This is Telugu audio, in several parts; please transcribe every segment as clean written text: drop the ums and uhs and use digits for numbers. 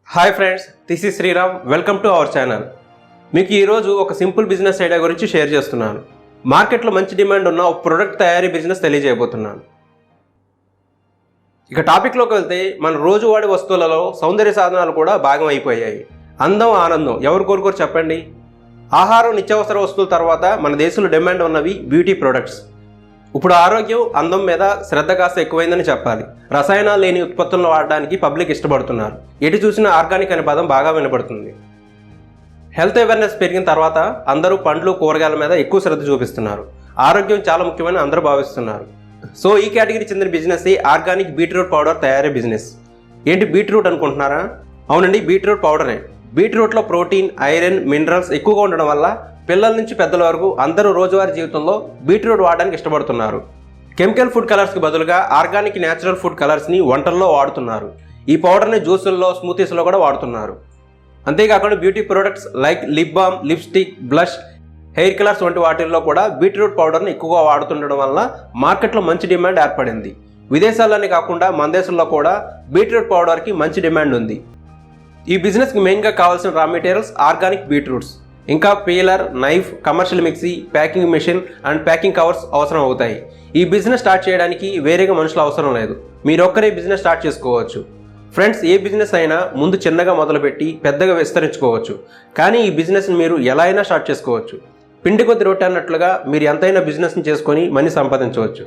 Hi friends, this is Sriram. Welcome to our channel. మీకు ఈరోజు ఒక సింపుల్ బిజినెస్ ఐడియా గురించి షేర్ చేస్తున్నాను. మార్కెట్లో మంచి డిమాండ్ ఉన్న ఒక ప్రొడక్ట్ తయారీ బిజినెస్ తెలియజేయబోతున్నాను. ఇక టాపిక్లోకి వెళ్తే, మన రోజువారీ వస్తువులలో సౌందర్య సాధనాలు కూడా భాగం అయిపోయాయి. అందం, ఆనందం ఎవరు కోరుకోరు చెప్పండి. ఆహారం, నిత్యావసర వస్తువుల తర్వాత మన దేశంలో డిమాండ్ ఉన్నవి బ్యూటీ ప్రొడక్ట్స్. ఇప్పుడు ఆరోగ్యం, అందం మీద శ్రద్ధ కాస్త ఎక్కువైందని చెప్పాలి. రసాయనాలు లేని ఉత్పత్తులను వాడడానికి పబ్లిక్ ఇష్టపడుతున్నారు. ఎటు చూసినా ఆర్గానిక్ అనే పదం బాగా వినపడుతుంది. హెల్త్ అవేర్నెస్ పెరిగిన తర్వాత అందరూ పండ్లు, కూరగాయల మీద ఎక్కువ శ్రద్ధ చూపిస్తున్నారు. ఆరోగ్యం చాలా ముఖ్యమని అందరూ భావిస్తున్నారు. సో ఈ కేటగిరీ చెందిన బిజినెస్ ఆర్గానిక్ బీట్రూట్ పౌడర్ తయారీ బిజినెస్. ఏంటి బీట్రూట్ అనుకుంటున్నారా? అవునండి, బీట్రూట్ పౌడరే. బీట్రూట్లో ప్రోటీన్, ఐరన్, మినరల్స్ ఎక్కువగా ఉండడం వల్ల పిల్లల నుంచి పెద్దల వరకు అందరూ రోజువారీ జీవితంలో బీట్రూట్ వాడడానికి ఇష్టపడుతున్నారు. కెమికల్ ఫుడ్ కలర్స్కి బదులుగా ఆర్గానిక్ న్యాచురల్ ఫుడ్ కలర్స్ని వంటల్లో వాడుతున్నారు. ఈ పౌడర్ని జ్యూసుల్లో, స్మూతీస్లో కూడా వాడుతున్నారు. అంతేకాకుండా beauty products like lip balm, lipstick, blush, hair colours వంటి వాటిల్లో కూడా బీట్రూట్ పౌడర్ని ఎక్కువగా వాడుతుండడం వల్ల మార్కెట్లో మంచి డిమాండ్ ఏర్పడింది. విదేశాల్లోనే కాకుండా మన దేశంలో కూడా బీట్రూట్ పౌడర్కి మంచి డిమాండ్ ఉంది. ఈ బిజినెస్కి మెయిన్గా కావాల్సిన రా మెటీరియల్స్ ఆర్గానిక్ బీట్రూట్స్, ఇంకా peeler, knife, commercial mixie, packing machine and packing covers అవసరం అవుతాయి. ఈ బిజినెస్ స్టార్ట్ చేయడానికి వేరేగా మనుషులు అవసరం లేదు. మీరొక్కరే బిజినెస్ స్టార్ట్ చేసుకోవచ్చు. ఫ్రెండ్స్, ఏ బిజినెస్ అయినా ముందు చిన్నగా మొదలుపెట్టి పెద్దగా విస్తరించుకోవచ్చు. కానీ ఈ బిజినెస్ని మీరు ఎలా అయినా స్టార్ట్ చేసుకోవచ్చు. పిండి కొద్ది రొట్టె అన్నట్లుగా మీరు ఎంతైనా బిజినెస్ని చేసుకొని మనీ సంపాదించవచ్చు.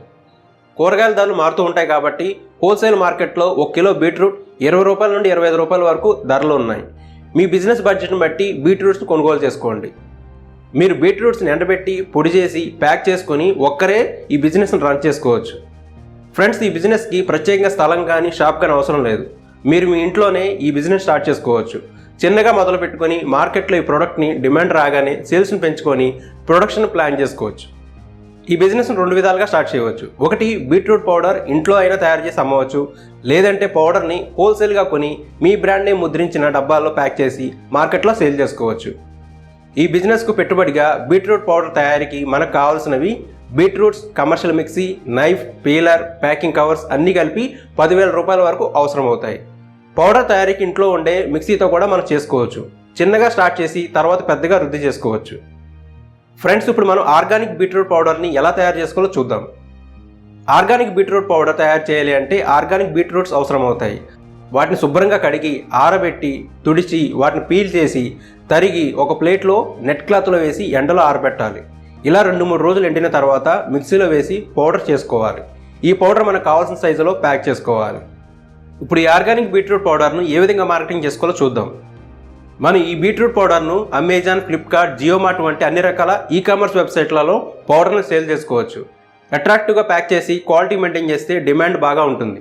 కూరగాయల ధరలు మారుతూ ఉంటాయి కాబట్టి హోల్సేల్ మార్కెట్లో 1 కిలో బీట్రూట్ 20 రూపాయల నుండి 25 రూపాయల వరకు ధరలు ఉన్నాయి. మీ బిజినెస్ బడ్జెట్ని బట్టి బీట్రూట్స్ని కొనుగోలు చేసుకోండి. మీరు బీట్రూట్స్ని ఎండబెట్టి పొడి చేసి ప్యాక్ చేసుకొని ఒక్కరే ఈ బిజినెస్ని రన్ చేసుకోవచ్చు. ఫ్రెండ్స్, ఈ బిజినెస్కి ప్రత్యేకంగా స్థలం కానీ షాప్ కానీ అవసరం లేదు. మీరు మీ ఇంట్లోనే ఈ బిజినెస్ స్టార్ట్ చేసుకోవచ్చు. చిన్నగా మొదలు పెట్టుకొని మార్కెట్లో ఈ ప్రోడక్ట్ని డిమాండ్ రాగానే సేల్స్ని పెంచుకొని ప్రొడక్షన్ ప్లాన్ చేసుకోవచ్చు. ఈ బిజినెస్ను 2 విధాలుగా స్టార్ట్ చేయవచ్చు. ఒకటి, బీట్రూట్ పౌడర్ ఇంట్లో అయినా తయారు చేసి అమ్మవచ్చు. లేదంటే పౌడర్ని హోల్సేల్గా కొని మీ బ్రాండ్ని ముద్రించిన డబ్బాల్లో ప్యాక్ చేసి మార్కెట్లో సేల్ చేసుకోవచ్చు. ఈ బిజినెస్కు పెట్టుబడిగా బీట్రూట్ పౌడర్ తయారీకి మనకు కావాల్సినవి beetroots, commercial mixie, knife, peeler, packing covers అన్నీ కలిపి 10,000 రూపాయల వరకు అవసరం అవుతాయి. పౌడర్ తయారీకి ఇంట్లో ఉండే మిక్సీతో కూడా మనం చేసుకోవచ్చు. చిన్నగా స్టార్ట్ చేసి తర్వాత పెద్దగా వృద్ధి చేసుకోవచ్చు. ఫ్రెండ్స్, ఇప్పుడు మనం ఆర్గానిక్ బీట్రూట్ పౌడర్ని ఎలా తయారు చేసుకోవాలో చూద్దాం. ఆర్గానిక్ బీట్రూట్ పౌడర్ తయారు చేయాలి అంటే ఆర్గానిక్ బీట్రూట్స్ అవసరం అవుతాయి. వాటిని శుభ్రంగా కడిగి, ఆరబెట్టి, తుడిచి, వాటిని పీల్ చేసి, తరిగి ఒక ప్లేట్లో నెట్ క్లాత్లో వేసి ఎండలో ఆరబెట్టాలి. ఇలా 2-3 రోజులు ఎండిన తర్వాత మిక్సీలో వేసి పౌడర్ చేసుకోవాలి. ఈ పౌడర్ మనకు కావాల్సిన సైజులో ప్యాక్ చేసుకోవాలి. ఇప్పుడు ఈ ఆర్గానిక్ బీట్రూట్ పౌడర్ను ఏ విధంగా మార్కెటింగ్ చేసుకోవాలో చూద్దాం. మనం ఈ బీట్రూట్ పౌడర్ను అమెజాన్, ఫ్లిప్కార్ట్, జియోమార్ట్ వంటి అన్ని రకాల ఈ-కామర్స్ వెబ్సైట్లలో పౌడర్ను సేల్ చేసుకోవచ్చు. అట్రాక్టివ్గా ప్యాక్ చేసి క్వాలిటీ మెయింటైన్ చేస్తే డిమాండ్ బాగా ఉంటుంది.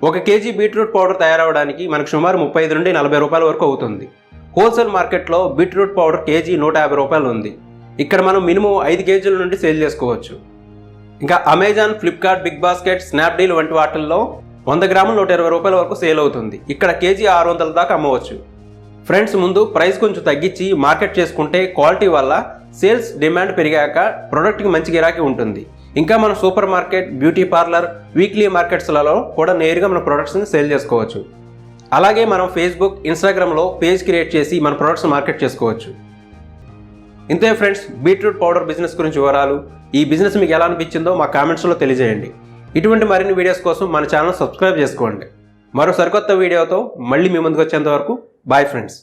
1 కేజీ బీట్రూట్ పౌడర్ తయారవడానికి మనకు సుమారు 35 నుండి 40 రూపాయల వరకు అవుతుంది. హోల్సేల్ మార్కెట్లో బీట్రూట్ పౌడర్ కేజీ 150 రూపాయలు ఉంది. ఇక్కడ మనం మినిమం 5 కేజీల నుండి సేల్ చేసుకోవచ్చు. ఇంకా అమెజాన్, ఫ్లిప్కార్ట్, బిగ్ బాస్కెట్, స్నాప్డీల్ వంటి వాటిల్లో 100 గ్రాములు 120 రూపాయల వరకు సేల్ అవుతుంది. ఇక్కడ కేజీ 600 దాకా అమ్మవచ్చు. ఫ్రెండ్స్, ముందు ప్రైస్ కొంచెం తగ్గించి మార్కెట్ చేసుకుంటే క్వాలిటీ వల్ల సేల్స్ డిమాండ్ పెరిగాక ప్రోడక్ట్కి మంచి గిరాకీ ఉంటుంది. ఇంకా మన super market, beauty parlour, weekly మార్కెట్స్లలో కూడా నేరుగా మన ప్రొడక్ట్స్ని సేల్ చేసుకోవచ్చు. అలాగే మనం ఫేస్బుక్, ఇన్స్టాగ్రామ్లో పేజ్ క్రియేట్ చేసి మన ప్రొడక్ట్స్ మార్కెట్ చేసుకోవచ్చు. ఇంతే ఫ్రెండ్స్, బీట్రూట్ పౌడర్ బిజినెస్ గురించి వివరాలు. ఈ బిజినెస్ మీకు ఎలా అనిపించిందో మా కామెంట్స్లో తెలియజేయండి. ఇటువంటి మరిన్ని వీడియోస్ కోసం మన ఛానల్ సబ్స్క్రైబ్ చేసుకోండి. మరో సరికొత్త వీడియోతో మళ్ళీ మీ ముందుకు వచ్చేంత వరకు బాయ్ ఫ్రెండ్స్.